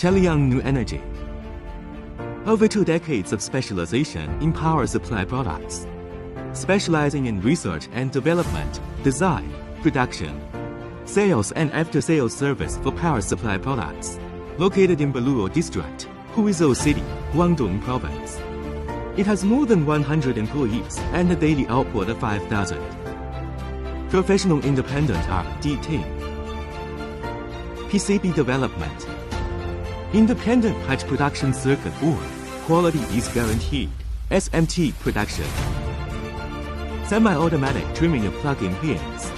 Shelyang New Energy. Over 2 decades of specialization in power supply products, specializing in research and development, design, production, sales and after-sales service for power supply products. Located in Baluo District, Huizhou City, Guangdong Province. It has more than 100 employees and a daily output of 5,000. Professional independent R&D team. PCB development. Independent patch production circuit board. Quality is guaranteed. SMT production. Semi-automatic trimming of plug-in pins.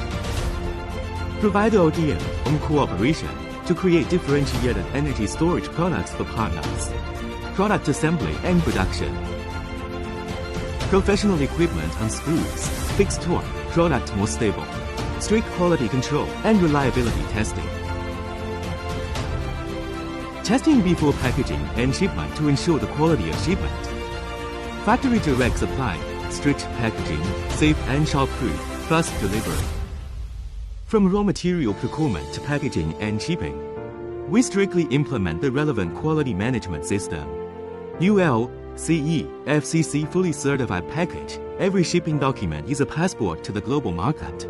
Provide ODM on cooperation to create differentiated energy storage products for partners. Product assembly and production. Professional equipment on screws, fixed torque, product more stable. Strict quality control and reliability testing. Testing before packaging and shipment to ensure the quality of shipment. Factory direct supply, strict packaging, safe and shock-proof, fast delivery. From raw material procurement to packaging and shipping, we strictly implement the relevant quality management system. UL, CE, FCC fully certified package. Every shipping document is a passport to the global market.